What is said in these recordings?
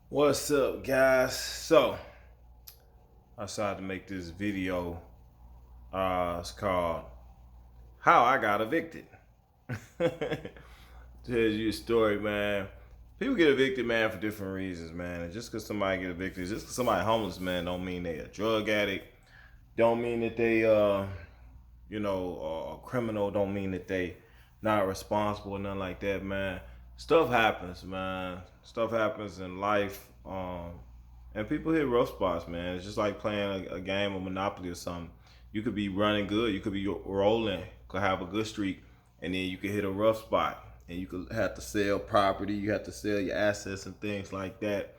What's up, guys? So I decided to make this video. It's called "How I Got Evicted." Tells you a story, man. People get evicted, man, for different reasons, man. And just because somebody get evicted, just because somebody homeless, man, don't mean they a drug addict. Don't mean that they, a criminal. Don't mean that they not responsible or nothing like that, man. Stuff happens, man. Stuff happens in life. And people hit rough spots, man. It's just like playing a game of Monopoly or something. You could be running good, you could be rolling, could have a good streak, and then you could hit a rough spot, and you could have to sell property, you have to sell your assets and things like that.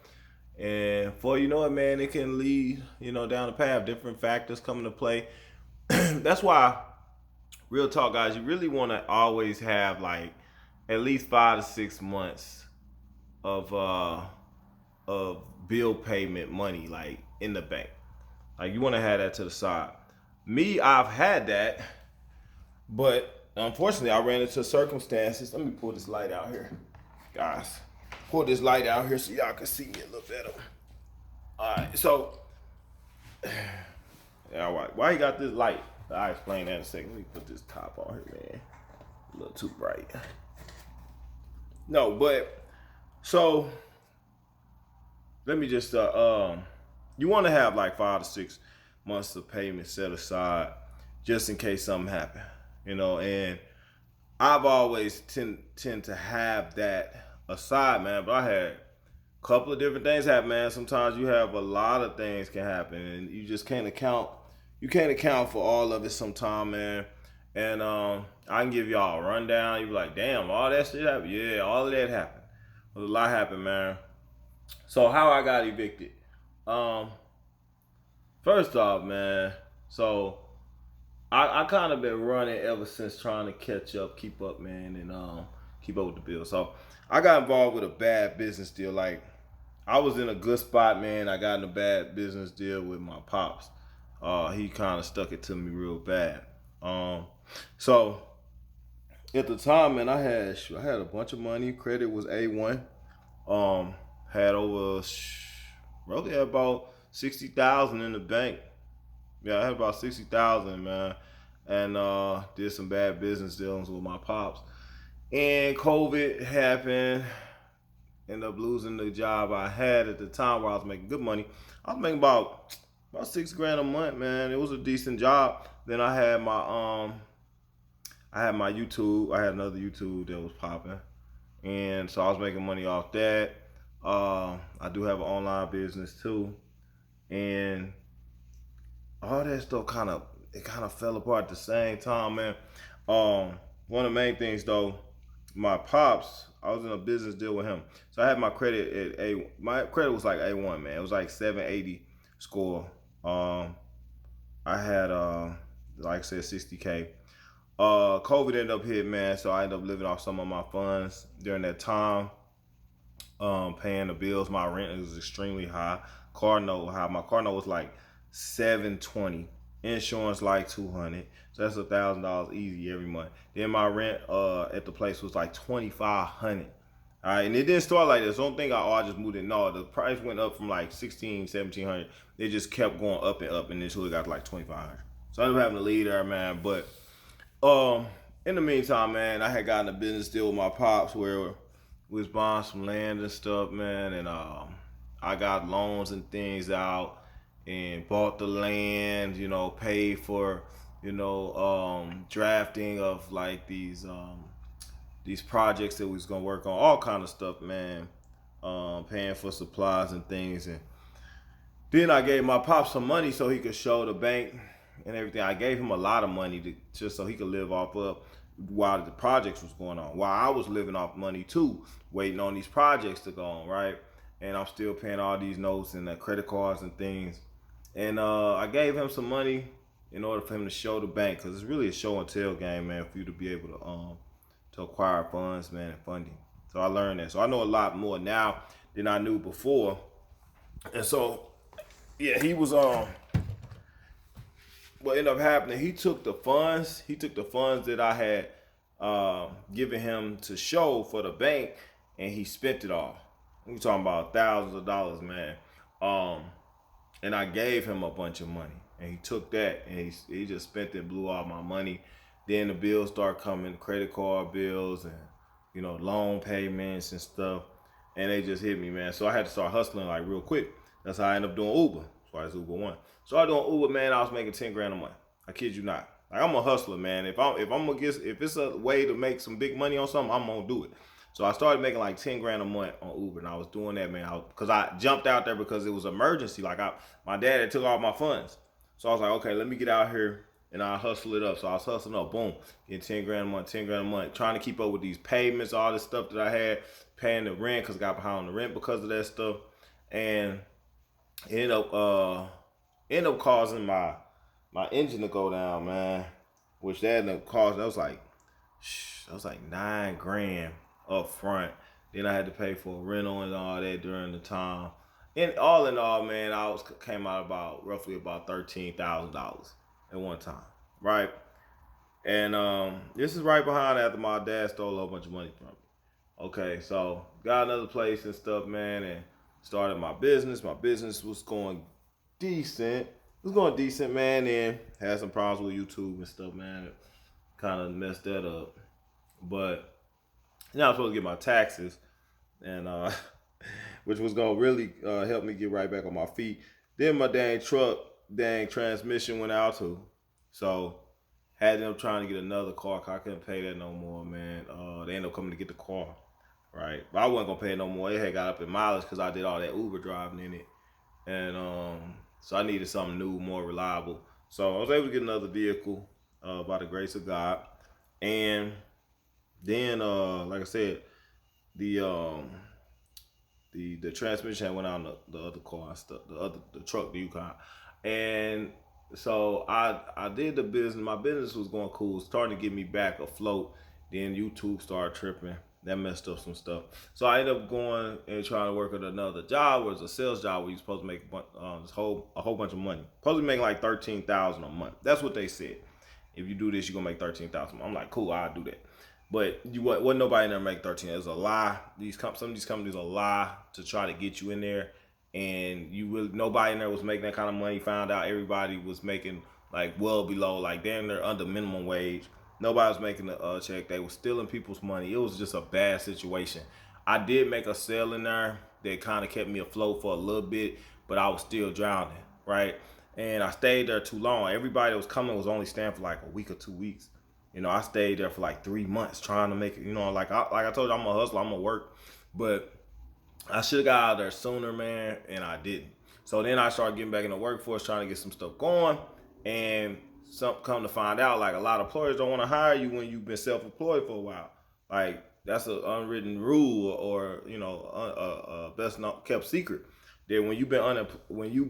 And before you know it, man, it can lead, down the path. Different factors come into play. That's why, real talk, guys, you really want to always have like at least 5 to 6 months of of bill payment money like in the bank. Like you want to have that to the side. Me, I've had that, but unfortunately, I ran into circumstances. Let me pull this light out here, guys. Pull this light out here so y'all can see me a little better. All right, so yeah, all right. Why you got this light? I'll explain that in a second. Let me put this top on here, man. A little too bright. No, but so let me just you want to have like 5 to 6 months of payment set aside just in case something happen, and I've always tend to have that aside, man. But I had a couple of different things happen, man. Sometimes you have a lot of things can happen, and you just can't account. You can't account for all of it sometime, man. And I can give y'all a rundown. You be like, damn, all that shit happened. Yeah, all of that happened. Well, a lot happened, man. So how I got evicted. Um, First off, man. So I kind of been running ever since trying to catch up, keep up, man, and keep up with the bill. So I got involved with a bad business deal. Like I was in a good spot, man. I got in a bad business deal with my pops. He kind of stuck it to me real bad. So at the time, man, I had a bunch of money. Credit was A1. Had over roughly had about 60,000 in the bank. Yeah, I had about 60,000, man, and did some bad business dealings with my pops. And COVID happened. Ended up losing the job I had at the time where I was making good money. I was making about 6 grand a month, man. It was a decent job. Then I had my YouTube. I had another YouTube that was popping, and so I was making money off that. I do have an online business too, and all that stuff kind of fell apart at the same time, man. One of the main things though, my pops, I was in a business deal with him, so I had my credit at A. My credit was like A1, man. It was like 780 score. I had like I said, 60K. COVID ended up hitting, man, so I ended up living off some of my funds during that time. Paying the bills. My rent was extremely high. Car note high. My car note was like 720. Insurance like 200. So that's $1,000 easy every month. Then my rent at the place was like 2,500. All right, and it didn't start like this. Don't think I just moved in. No, the price went up from like 1,700. It just kept going up and up, and until it got to like 2,500. So I ended up having to leave there, man. But um, in the meantime, man, I had gotten a business deal with my pops where we was buying some land and stuff, man, and I got loans and things out and bought the land, paid for, drafting of like these projects that we was gonna work on, all kind of stuff, man. Paying for supplies and things, and then I gave my pop some money so he could show the bank and everything. I gave him a lot of money just so he could live off of while the projects was going on. While I was living off money too, waiting on these projects to go on, right? And I'm still paying all these notes and the credit cards and things. And I gave him some money in order for him to show the bank, because it's really a show and tell game, man, for you to be able to acquire funds, man, and funding. So I learned that. So I know a lot more now than I knew before. And so yeah, he was what ended up happening, he took the funds. He took the funds that I had given him to show for the bank, and he spent it all. We talking about thousands of dollars, man. Um, and I gave him a bunch of money, and he took that and he just spent it, blew all my money. Then the bills start coming, credit card bills and loan payments and stuff, and they just hit me, man. So I had to start hustling like real quick. That's how I ended up doing Uber. That's why it's Uber One. So I doing Uber, man. I was making 10 grand a month. I kid you not. Like, I'm a hustler, man. If it's a way to make some big money on something, I'm gonna do it. So I started making like 10 grand a month on Uber, and I was doing that, man. Because I jumped out there because it was emergency. Like my dad had took all my funds, so I was like, okay, let me get out here and I hustle it up. So I was hustling up, boom, getting 10 grand a month, 10 grand a month, trying to keep up with these payments, all this stuff that I had, paying the rent because I got behind on the rent because of that stuff, and it ended up causing my engine to go down, man. Which that ended up causing, that was like 9 grand up front. Then I had to pay for a rental and all that during the time. And all in all, man, came out roughly about $13,000 at one time, right? And this is right behind after my dad stole a whole bunch of money from me. Okay, so got another place and stuff, man, and started my business. My business was going decent. It was going decent, man, and had some problems with YouTube and stuff, man. Kind of messed that up. But I was supposed to get my taxes, and which was gonna really help me get right back on my feet. Then my dang transmission went out too, so had them trying to get another car. 'Cause I couldn't pay that no more, man. They ended up coming to get the car, right? But I wasn't gonna pay it no more. It had got up in mileage because I did all that Uber driving in it, and so I needed something new, more reliable. So I was able to get another vehicle by the grace of God, and then like I said, the the transmission went out on the other car and stuff, the truck, the Yukon, and so I did the business. My business was going cool, starting to get me back afloat. Then YouTube started tripping. That messed up some stuff. So I ended up going and trying to work at another job, where it's a sales job where you're supposed to make a whole bunch of money. Supposed to make like 13,000 a month. That's what they said. If you do this, you're gonna make 13,000. I'm like, cool, I'll do that. But wasn't nobody in there make 13. It was a lie. Some of these companies will lie to try to get you in there, and nobody in there was making that kind of money. Found out everybody was making like well below, like damn near under minimum wage. Nobody was making a check. They were stealing people's money. It was just a bad situation. I did make a sale in there that kind of kept me afloat for a little bit, but I was still drowning, right? And I stayed there too long. Everybody that was coming was only staying for like a week or 2 weeks. I stayed there for like 3 months trying to make it. Like I told you, I'm a hustler. I'm gonna work, but I should have got out of there sooner, man, and I didn't. So then I started getting back in the workforce, trying to get some stuff going, and come to find out, like a lot of employers don't want to hire you when you've been self-employed for a while. Like that's an unwritten rule, or a best not kept secret. That when you've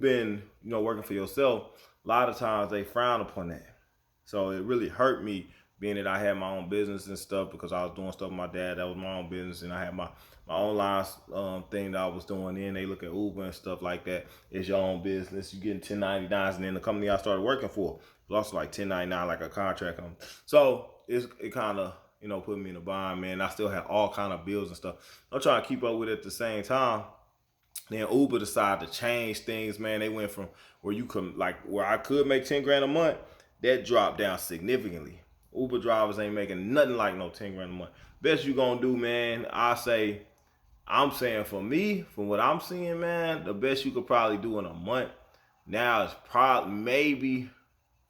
been working for yourself, a lot of times they frown upon that. So it really hurt me, being that I had my own business and stuff, because I was doing stuff with my dad. That was my own business, and I had my online thing that I was doing. Then they look at Uber and stuff like that. It's your own business. You getting 1099s, and then the company I started working for was also like 1099, like a contract company. So it kind of put me in a bind, man. I still had all kind of bills and stuff I'm trying to keep up with at the same time. Then Uber decided to change things, man. They went from where I could make 10 grand a month, that dropped down significantly. Uber drivers ain't making nothing like no 10 grand a month. Best you gonna do, man, I'm saying for me, from what I'm seeing, man, the best you could probably do in a month now is probably maybe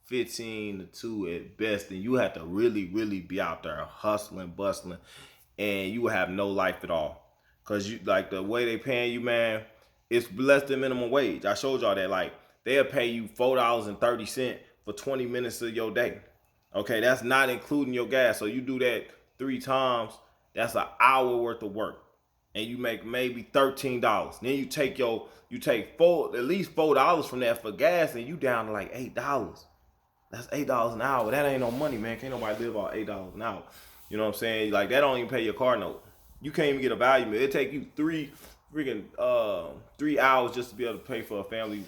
15 to 2 at best. And you have to really, really be out there hustling, bustling, and you will have no life at all. Cause you like the way they paying you, man, it's less than minimum wage. I showed y'all that. Like they'll pay you $4.30 for 20 minutes of your day. Okay, that's not including your gas. So you do that 3 times, that's an hour worth of work, and you make maybe $13. Then you take at least $4 from that for gas, and you down to like $8. That's $8 an hour. That ain't no money, man. Can't nobody live off $8 an hour. You know what I'm saying? Like that don't even pay your car note. You can't even get a value meal. It take you 3 hours just to be able to pay for a family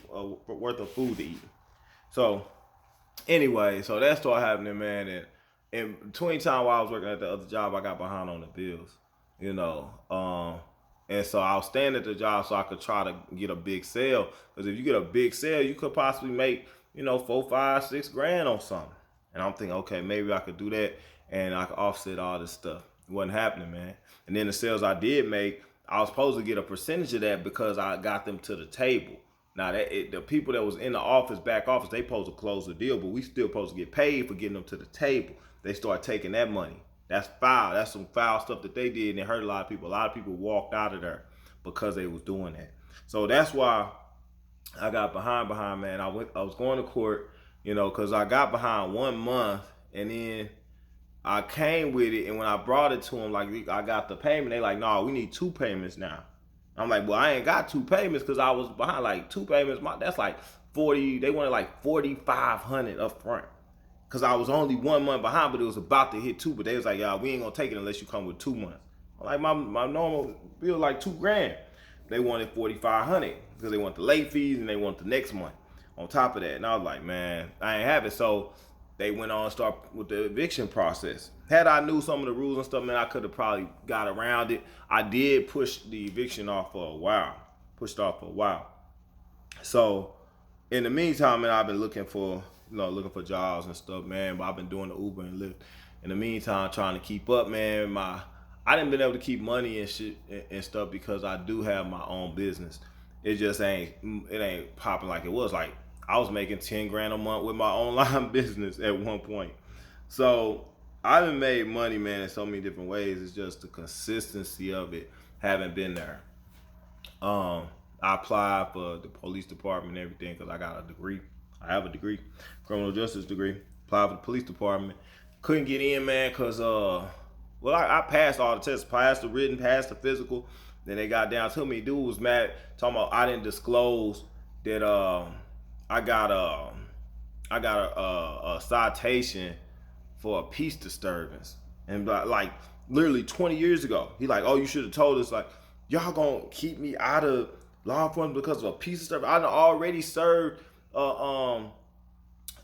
worth of food to eat. So anyway, so that started happening, man. And in between time while I was working at the other job, I got behind on the bills. And so I was staying at the job so I could try to get a big sale. Because if you get a big sale, you could possibly make, 4, 5, 6 grand on something. And I'm thinking, okay, maybe I could do that and I could offset all this stuff. It wasn't happening, man. And then the sales I did make, I was supposed to get a percentage of that because I got them to the table. Now, the people that was in the office, back office, they supposed to close the deal, but we still supposed to get paid for getting them to the table. They start taking that money. That's foul. That's some foul stuff that they did, and it hurt a lot of people. A lot of people walked out of there because they was doing that. So that's why I got behind, man. I was going to court, because I got behind 1 month, and then I came with it, and when I brought it to them, like, I got the payment, they like, no, we need 2 payments now. I'm like, well, I ain't got 2 payments because I was behind. Like 2 payments, that's like 40. They wanted like 4,500 up front because I was only 1 month behind, but it was about to hit 2. But they was like, y'all, we ain't gonna take it unless you come with 2 months. I'm like, my normal bill like 2 grand. They wanted 4,500 because they want the late fees and they want the next month on top of that. And I was like, man, I ain't have it. So they went on and start with the eviction process. Had I knew some of the rules and stuff, man, I could have probably got around it. I did push the eviction off for a while. So in the meantime, man, I've been looking for jobs and stuff, man. But I've been doing the Uber and Lyft. In the meantime, trying to keep up, man. I didn't been able to keep money and shit and stuff because I do have my own business. It just ain't popping like it was. Like I was making 10 grand a month with my online business at one point. So I done made money, man, in so many different ways. It's just the consistency of it haven't been there. I applied for the police department and everything because I got a degree. I have a degree, criminal justice degree. Applied for the police department. Couldn't get in, man, because I passed all the tests. Passed the written, passed the physical. Then they got down to me. Dude was mad, talking about I didn't disclose that I got a citation for a peace disturbance. And like literally 20 years ago, he like, oh, you should have told us, like, y'all gonna keep me out of law enforcement because of a peace disturbance. I already served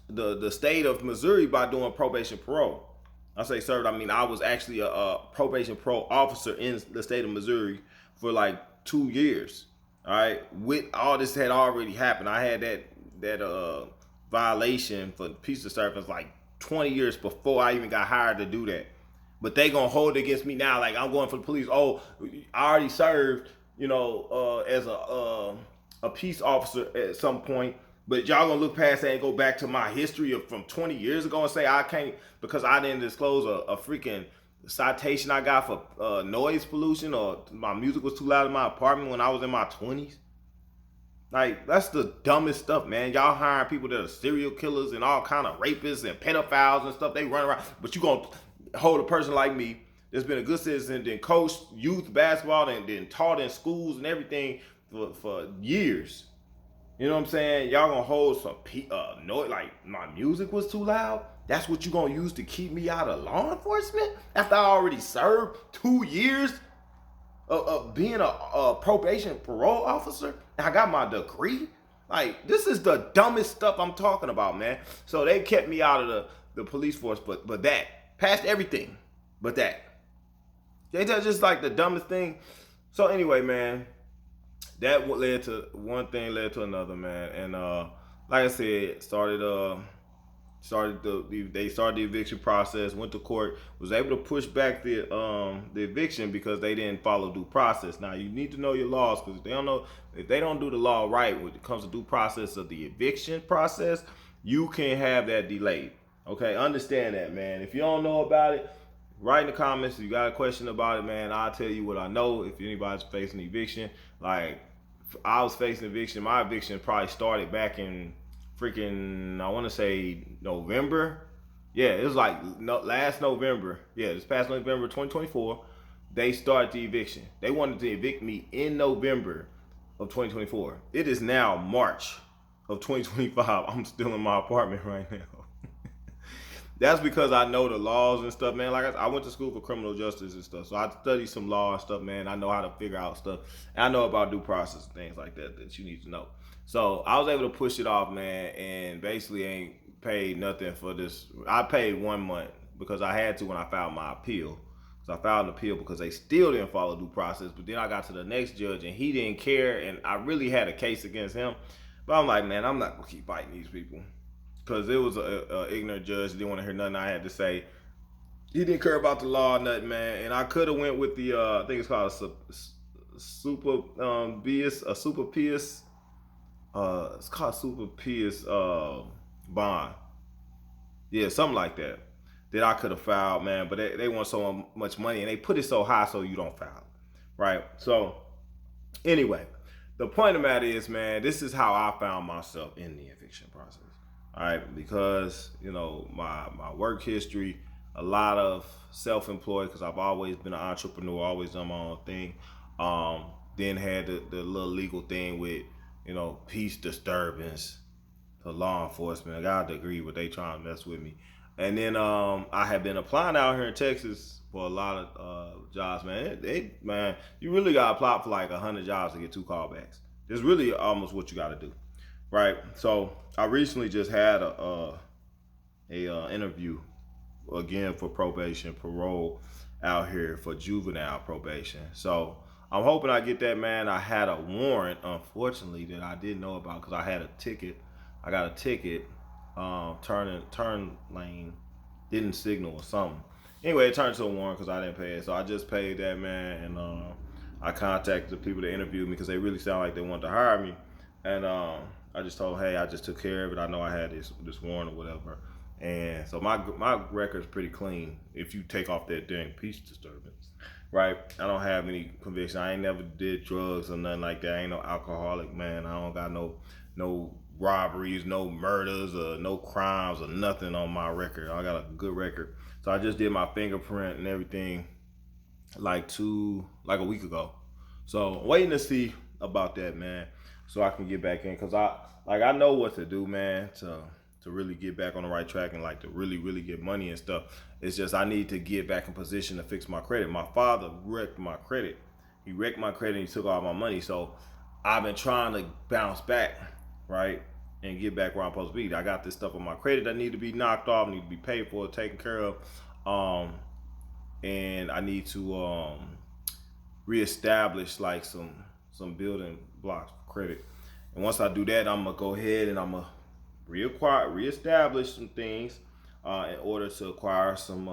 the state of Missouri by doing probation parole. I say served, I mean I was actually a probation parole officer in the state of Missouri for like 2 years. All right, with all this had already happened. I had that violation for peace disturbance like 20 years before I even got hired to do that. But they gonna hold it against me now, like I'm going for the police. Oh, I already served, as a peace officer at some point. But y'all gonna look past that and go back to my history of from 20 years ago and say I can't because I didn't disclose a freaking citation I got for noise pollution or my music was too loud in my apartment when I was in my 20s. Like, that's the dumbest stuff, man. Y'all hiring people that are serial killers and all kind of rapists and pedophiles and stuff. They run around, but you gonna hold a person like me that's been a good citizen, then coached youth basketball and then taught in schools and everything for years. You know what I'm saying? Y'all gonna hold some noise, like my music was too loud? That's what you gonna use to keep me out of law enforcement? After I already served 2 years of being a probation parole officer? And I got my degree? Like, this is the dumbest stuff I'm talking about, man. So they kept me out of the police force, but that, past everything, but that. They just like the dumbest thing. So anyway, man, that led to one thing led to another, man. And like I said, they started the eviction process, went to court, was able to push back the eviction because they didn't follow due process. Now you need to know your laws because if they don't do the law right when it comes to due process of the eviction process, you can have that delayed. Okay, understand that, man. If you don't know about it, write in the comments. If you got a question about it, man, I'll tell you what I know. If anybody's facing eviction, like I was facing eviction, my eviction probably started back in freaking, I want to say November. Yeah, it was like last November. Yeah, this past November 2024, they started the eviction. They wanted to evict me in November of 2024. It is now March of 2025. I'm still in my apartment right now. That's because I know the laws and stuff, man. Like I went to school for criminal justice and stuff, so I studied some law and stuff, man. I know how to figure out stuff. And I know about due process and things like that you need to know. So I was able to push it off, man, and basically ain't paid nothing for this. I paid 1 month because I had to when I filed my appeal. because I filed an appeal because they still didn't follow due process. But then I got to the next judge and he didn't care, and I really had a case against him. But I'm like, man, I'm not gonna keep fighting these people because it was a ignorant judge. Didn't want to hear nothing I had to say. He didn't care about the law or nothing, man. And I could have went with the I think it's called a super super pious. It's called super pious bond. Yeah, something like that. That I could have filed, man, but they want so much money and they put it so high so you don't file, right? So anyway, the point of the matter is, man, this is how I found myself in the eviction process. All right, because my work history, a lot of self-employed, because I've always been an entrepreneur, always done my own thing. Then had the little legal thing with peace disturbance to law enforcement. I got a degree, but they trying to mess with me. And then I have been applying out here in Texas for a lot of jobs, man. Man, you really got to apply for like 100 jobs to get 2 callbacks. It's really almost what you got to do, right? So I recently just had a interview again for probation, parole out here for juvenile probation. So I'm hoping I get that, man. I had a warrant, unfortunately, that I didn't know about because I had a ticket. I got a ticket, turn lane, didn't signal or something. Anyway, it turned to a warrant because I didn't pay it. So I just paid that, man, and I contacted the people that interviewed me because they really sound like they wanted to hire me. And I just told them, hey, I just took care of it. I know I had this warrant or whatever. And so my record's pretty clean if you take off that dang peace disturbance, right? I don't have any conviction. I ain't never did drugs or nothing like that. I ain't no alcoholic, man. I don't got no robberies, no murders, or no crimes or nothing on my record. I got a good record. So I just did my fingerprint and everything like a week ago. So I'm waiting to see about that, man, so I can get back in because I know what to do, man, to really get back on the right track and like to really get money and stuff. It's just I need to get back in position to fix my credit. My father wrecked my credit. He wrecked my credit and he took all my money. So I've been trying to bounce back, right, and get back where I'm supposed to be. I got this stuff on my credit that need to be knocked off, need to be paid for, taken care of, and I need to reestablish like some building blocks for credit. And once I do that, I'm gonna go ahead and I'm gonna reestablish some things in order to acquire some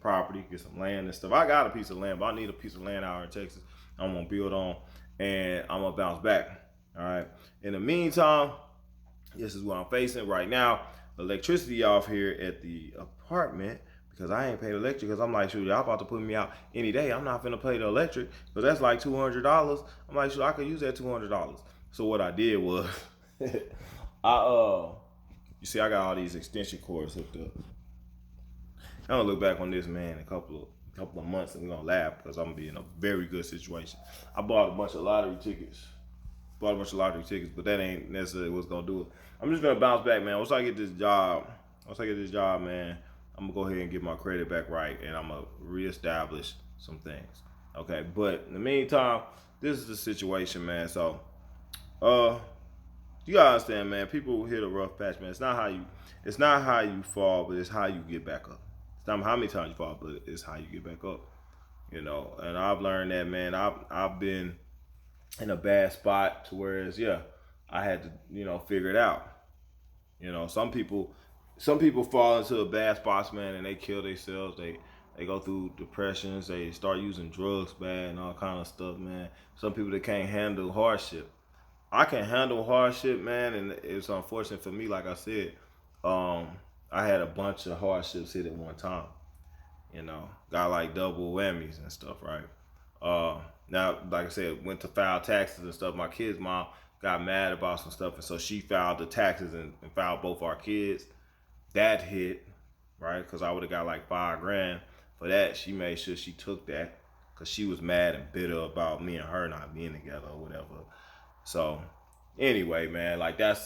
property, get some land and stuff. I got a piece of land, but I need a piece of land out in Texas I'm gonna build on, and I'm gonna bounce back. All right. In the meantime, this is what I'm facing right now. Electricity off here at the apartment because I ain't paid electric because I'm like, shoot, y'all about to put me out any day. I'm not finna pay the electric because that's like $200. I'm like, shoot, I could use that $200. So what I did was you see, I got all these extension cords hooked up. I'm gonna look back on this, man, in a couple of months, and we're gonna laugh because I'm gonna be in a very good situation. I bought a bunch of lottery tickets, but that ain't necessarily what's gonna do it. I'm just gonna bounce back, man. Once I get this job, man, I'm gonna go ahead and get my credit back right, and I'm gonna reestablish some things. Okay, but in the meantime, this is the situation, man. So, you gotta understand, man. People hit a rough patch, man. It's not how you fall, but it's how you get back up. It's not how many times you fall, but it's how you get back up. And I've learned that, man. I've been in a bad spot to whereas, I had to, figure it out. Some people fall into a bad spots, man, and they kill themselves. They go through depressions. They start using drugs bad and all kind of stuff, man. Some people that can't handle hardship. I can handle hardship, man, and it's unfortunate for me. Like I said, I had a bunch of hardships hit at one time. Got like double whammies and stuff, right? Now, like I said, went to file taxes and stuff. My kid's mom got mad about some stuff, and so she filed the taxes and filed both our kids. That hit, right? Because I would have got like $5,000 for that. She made sure she took that because she was mad and bitter about me and her not being together or whatever. So anyway, man, like that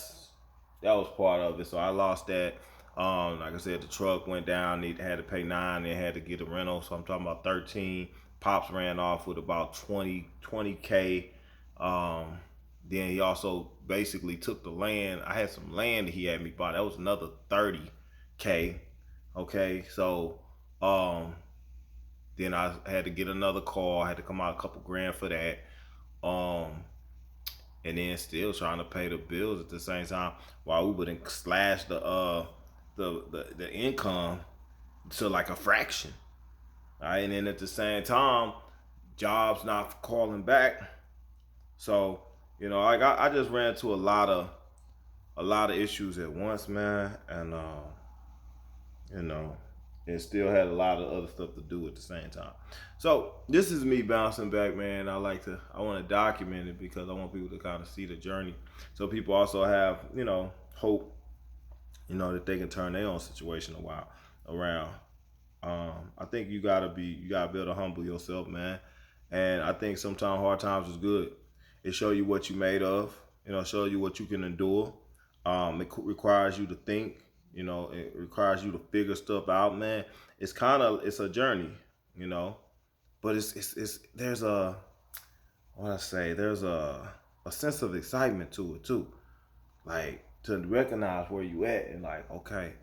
was part of it. So I lost that. Like I said, the truck went down. They had to pay $9,000. They had to get a rental. So I'm talking about 13. Pops ran off with about 20K. Then he also basically took the land. I had some land that he had me buy. That was another 30K. Okay, so Then I had to get another car. I had to come out a couple grand for that. Um, and then still trying to pay the bills at the same time while we wouldn't slash the income to like a fraction. All right, and then at the same time, jobs not calling back. So like I just ran into a lot of issues at once, man, and you know, and still had a lot of other stuff to do at the same time. So this is me bouncing back, man. I want to document it because I want people to kind of see the journey, so people also have hope, that they can turn their own situation around. I think you gotta be able to humble yourself, man. And I think sometimes hard times is good. It show you what you made of. Show you what you can endure. It requires you to think. It requires you to figure stuff out, man. It's a journey, you know. But it's there's a what I say there's a sense of excitement to it too, like to recognize where you at and like, okay,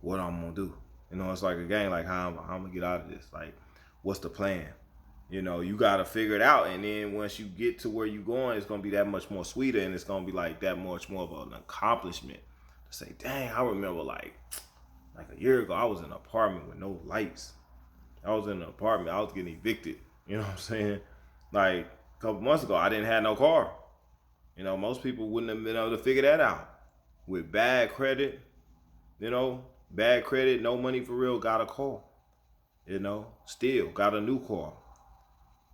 what I'm gonna do. It's like a game, like how I'm gonna get out of this. Like, what's the plan? You gotta figure it out, and then once you get to where you're going, it's gonna be that much more sweeter, and it's gonna be like that much more of an accomplishment to say, dang, I remember like a year ago, I was in an apartment with no lights. I was in an apartment, I was getting evicted. You know what I'm saying? Like a couple months ago, I didn't have no car. Most people wouldn't have been able to figure that out. With bad credit, bad credit, no money for real, got a car. Still got a new car.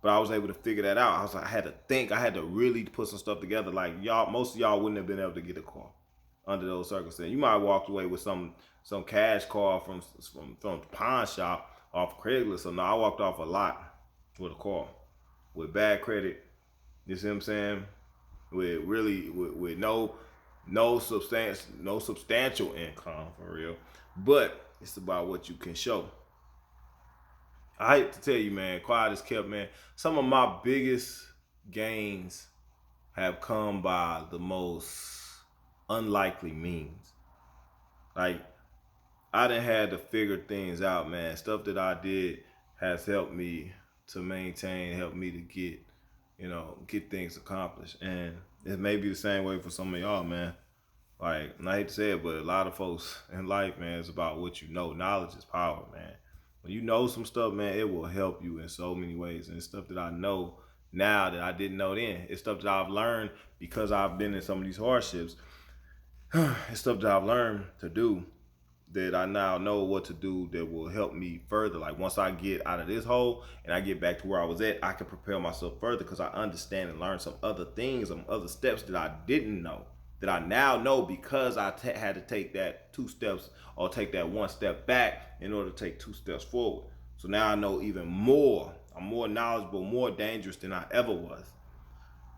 But I was able to figure that out. I had to think. I had to really put some stuff together. Like most of y'all wouldn't have been able to get a car under those circumstances. You might have walked away with some cash car from the pawn shop off Craigslist. So no, I walked off a lot with a car with bad credit. You see what I'm saying? With no substantial income for real. But it's about what you can show. I hate to tell you, man, quiet is kept, man. Some of my biggest gains have come by the most unlikely means. Like, I done had to figure things out, man. Stuff that I did has helped me to maintain, helped me to get things accomplished. And it may be the same way for some of y'all, man. Like, and I hate to say it, but a lot of folks in life, man, it's about what you know. Knowledge is power, man. When you know some stuff, man, it will help you in so many ways. And it's stuff that I know now that I didn't know then. It's stuff that I've learned because I've been in some of these hardships. It's stuff that I've learned to do that I now know what to do that will help me further. Like once I get out of this hole and I get back to where I was at, I can prepare myself further because I understand and learn some other things, some other steps that I didn't know, that I now know because I had to take that 2 steps or take that 1 step back in order to take 2 steps forward. So now I know even more. I'm more knowledgeable, more dangerous than I ever was.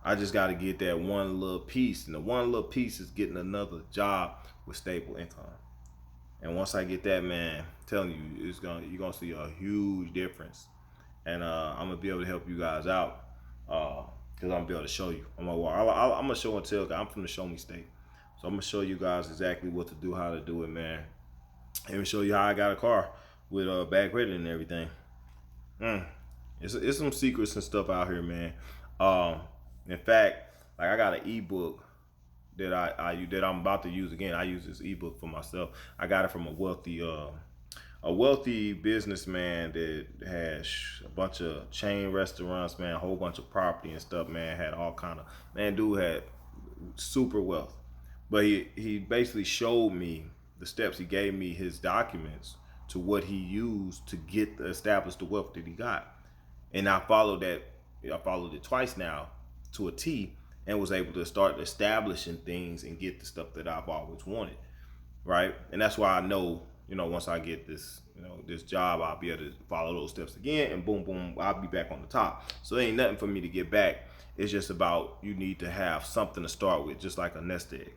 I just got to get that one little piece, and the one little piece is getting another job with stable income. And once I get that, man, I'm telling you, you're gonna see a huge difference. And I'm gonna be able to help you guys out because I'm gonna be able to show you. I'm gonna show and tell. I'm from the Show Me State, so I'm gonna show you guys exactly what to do, how to do it, man. And show you how I got a car with bad credit and everything. It's some secrets and stuff out here, man. In fact, like I got an ebook that I'm about to use again. I use this ebook for myself. I got it from a wealthy businessman that has a bunch of chain restaurants, man, a whole bunch of property and stuff, man. Had all kind of, man, dude had super wealth. But he basically showed me the steps. He gave me his documents to what he used to establish the wealth that he got. And I followed that. I followed it twice now to a T, and was able to start establishing things and get the stuff that I've always wanted, right? And that's why I know, once I get this, this job, I'll be able to follow those steps again, and boom, boom, I'll be back on the top. So there ain't nothing for me to get back. It's just about you need to have something to start with, just like a nest egg.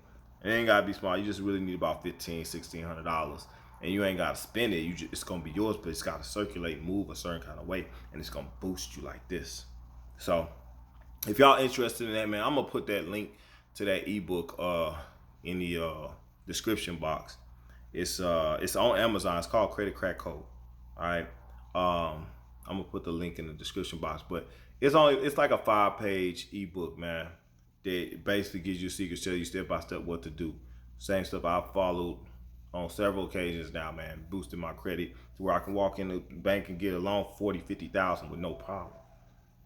It ain't gotta be small. You just really need about $1,500-$1,600, and you ain't gotta spend it. It's gonna be yours, but it's gotta circulate, move a certain kind of way, and it's gonna boost you like this. So if y'all interested in that, man, I'm gonna put that link to that ebook in the description box. It's on Amazon. It's called Credit Crack Code. All right. I'm gonna put the link in the description box. But it's like a 5-page ebook, man. That basically gives you secrets, tell you step by step what to do. Same stuff I've followed on several occasions now, man. Boosting my credit to where I can walk in the bank and get a loan 40, 50,000 with no problem.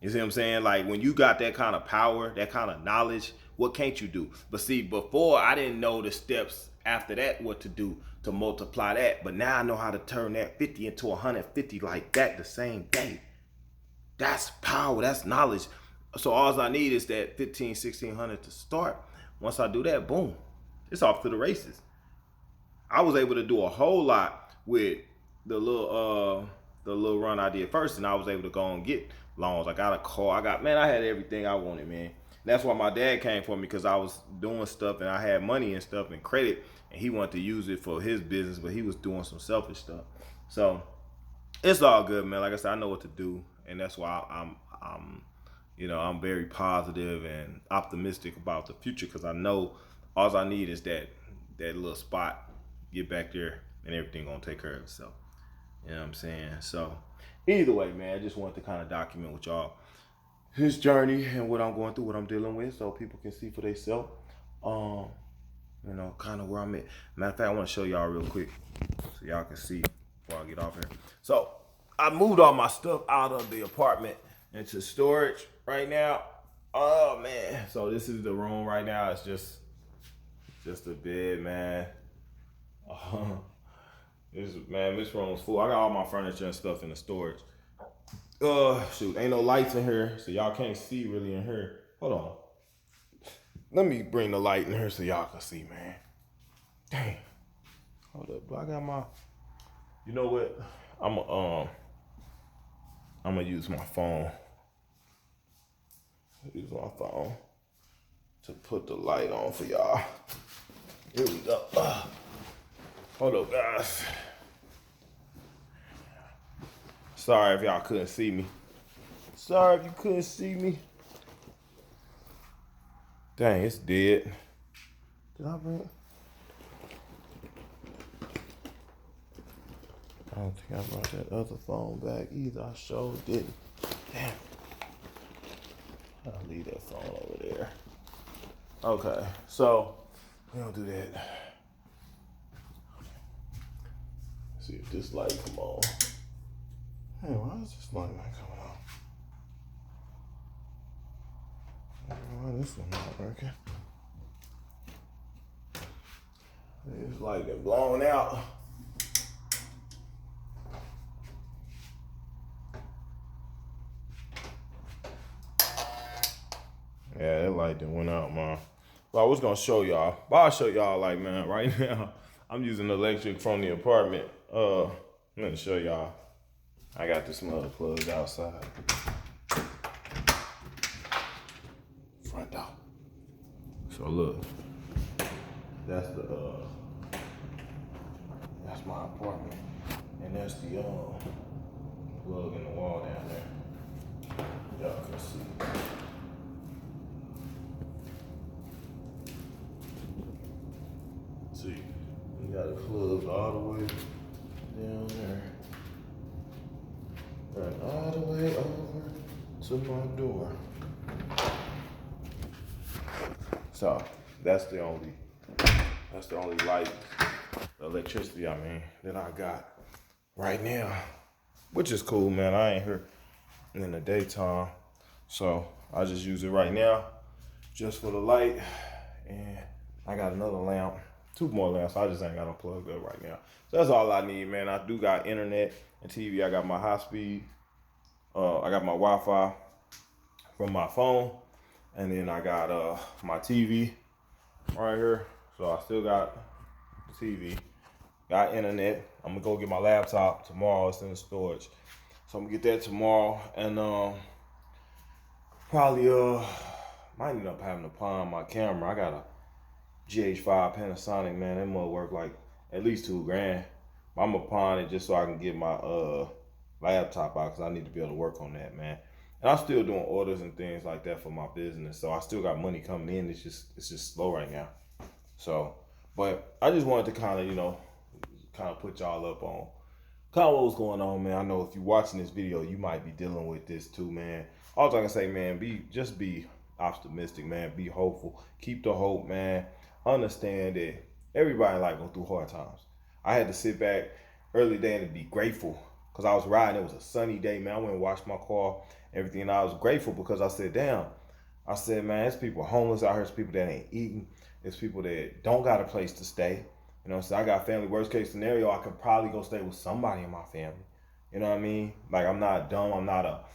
You see what I'm saying? Like when you got that kind of power, that kind of knowledge, what can't you do? But see, before I didn't know the steps after that, what to do to multiply that. But now I know how to turn that 50 into 150 like that the same day. That's power, that's knowledge. So all I need is that 15, 1600 to start. Once I do that, boom, it's off to the races. I was able to do a whole lot with the little run I did first, and I was able to go and get loans. I got a car. I had everything I wanted, man. That's why my dad came for me, because I was doing stuff and I had money and stuff and credit, and he wanted to use it for his business, but he was doing some selfish stuff. So it's all good, man. Like I said, I know what to do, and that's why I'm very positive and optimistic about the future, because I know all I need is that little spot. Get back there and everything gonna take care of itself. You know what I'm saying? So either way, man, I just wanted to kind of document with y'all his journey and what I'm going through, what I'm dealing with, so people can see for themselves. Kind of where I'm at. Matter of fact, I want to show y'all real quick so y'all can see before I get off here. So I moved all my stuff out of the apartment into storage right now. Oh man. So this is the room right now. It's just a bed, man. This room's full. I got all my furniture and stuff in the storage. Shoot, ain't no lights in here, so y'all can't see really in here. Hold on. Let me bring the light in here so y'all can see, man. Dang. Hold up, but I got my. You know what? I'm gonna use my phone. Use my phone to put the light on for y'all. Here we go. Hold up, guys. Sorry if y'all couldn't see me. Sorry if you couldn't see me. Dang, it's dead. Did I bring it? I don't think I brought that other phone back either. I sure didn't. Damn. I'll leave that phone over there. Okay, so we don't do that. See if this light come on. Hey, why is this light not coming on? Why this one not working? This light been blown out. Yeah, that light done went out, man. But I was gonna show y'all. But I'll show y'all, like, man, right now, I'm using electric from the apartment. I'm gonna show y'all. I got this mother plugged outside. Front door. So look, that's my apartment, and that's the plug in the wall down there. Y'all can see. See, we got it plugged all the way down there. And all the way over to my door. So that's the only light, electricity, that I got right now. Which is cool, man. I ain't here in the daytime. So I just use it right now just for the light. And I got another lamp. 2 more lamps. I just ain't got them plugged up right now. So that's all I need, man. I do got internet and TV. I got my high speed. I got my Wi-Fi from my phone. And then I got my TV right here. So I still got the TV. Got internet. I'm going to go get my laptop tomorrow. It's in the storage. So I'm going to get that tomorrow. And probably might end up having to pawn my camera. I got a GH5 Panasonic, man. That must work like at least $2,000. But I'm gonna pawn it just so I can get my laptop out, because I need to be able to work on that, man. And I'm still doing orders and things like that for my business, so I still got money coming in. It's just slow right now. So, but I just wanted to kind of put y'all up on Kind what's going on, man. I know if you're watching this video, you might be dealing with this too, man. All I can say, man, be optimistic, man. Be hopeful. Keep the hope, man. Understand that everybody in life go through hard times. I had to sit back early day and be grateful because I was riding. It was a sunny day, man. I went and washed my car, everything. And I was grateful because I said, damn. I said, man, there's people homeless out here. There's people that ain't eating. There's people that don't got a place to stay. You know, so I got family. Worst case scenario, I could probably go stay with somebody in my family. You know what I mean? Like, I'm not dumb. I'm not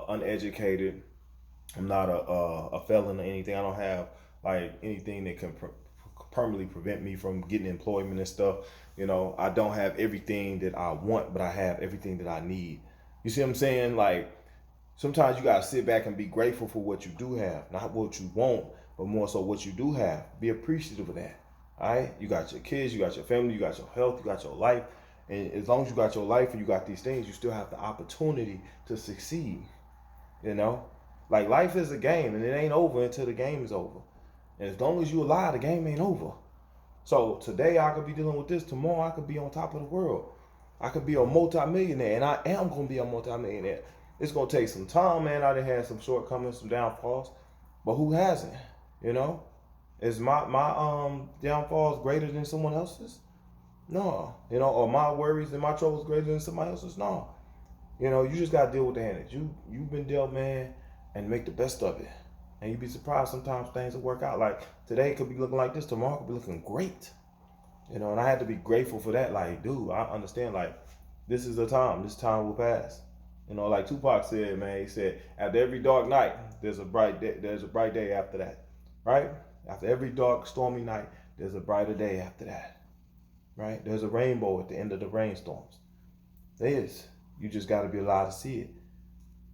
uneducated. I'm not a felon or anything. I don't have like anything that can permanently prevent me from getting employment and stuff. You know, I don't have everything that I want, but I have everything that I need. You see what I'm saying? Like, sometimes you gotta sit back and be grateful for what you do have, not what you want, but more so what you do have. Be appreciative of that. All right, you got your kids, you got your family, you got your health, you got your life, and as long as you got your life and you got these things, you still have the opportunity to succeed. You know, like life is a game, and it ain't over until the game is over. And as long as you alive, the game ain't over. So today I could be dealing with this. Tomorrow I could be on top of the world. I could be a multimillionaire, and I am gonna be a multimillionaire. It's gonna take some time, man. I done had some shortcomings, some downfalls, but who hasn't? You know, is my downfalls greater than someone else's? No. You know, or my worries and my troubles greater than somebody else's? No. You know, you just gotta deal with the hand that you've been dealt, man, and make the best of it. And you'd be surprised sometimes things will work out. Like today could be looking like this, tomorrow could be looking great. You know, and I had to be grateful for that. Like, dude, I understand. Like, this is the time. This time will pass. You know, like Tupac said, man. He said, after every dark night, there's a bright day. There's a bright day after that, right? After every dark, stormy night, there's a brighter day after that, right? There's a rainbow at the end of the rainstorms. There is. You just got to be allowed to see it.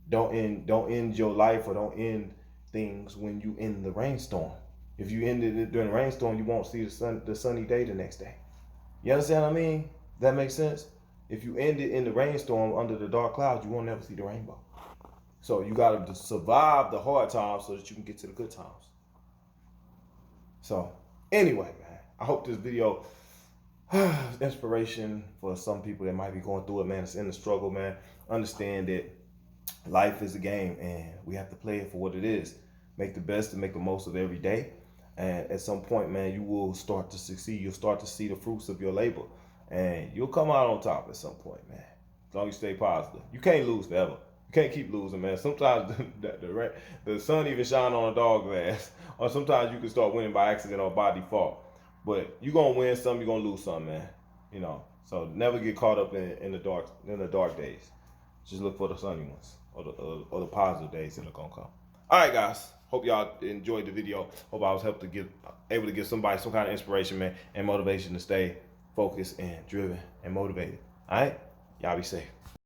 Don't end your life or don't end things when you end the rainstorm. If you ended it during the rainstorm, you won't see the sunny day the next day. You understand what I mean? That makes sense? If you end it in the rainstorm under the dark clouds, you won't never see the rainbow. So you got to survive the hard times so that you can get to the good times. So anyway, man, I hope this video is inspiration for some people that might be going through it, man. It's in the struggle, man. Understand that life is a game and we have to play it for what it is. Make the best and make the most of every day. And at some point, man, you will start to succeed. You'll start to see the fruits of your labor. And you'll come out on top at some point, man. As long as you stay positive. You can't lose forever. You can't keep losing, man. Sometimes the sun even shine on a dog's ass. Or sometimes you can start winning by accident or by default. But you're going to win some, you're going to lose some, man. You know, so never get caught up in the dark days. Just look for the sunny ones or the positive days that are going to come. All right, guys. Hope y'all enjoyed the video. Hope I was able to give somebody some kind of inspiration, man, and motivation to stay focused and driven and motivated. All right? Y'all be safe.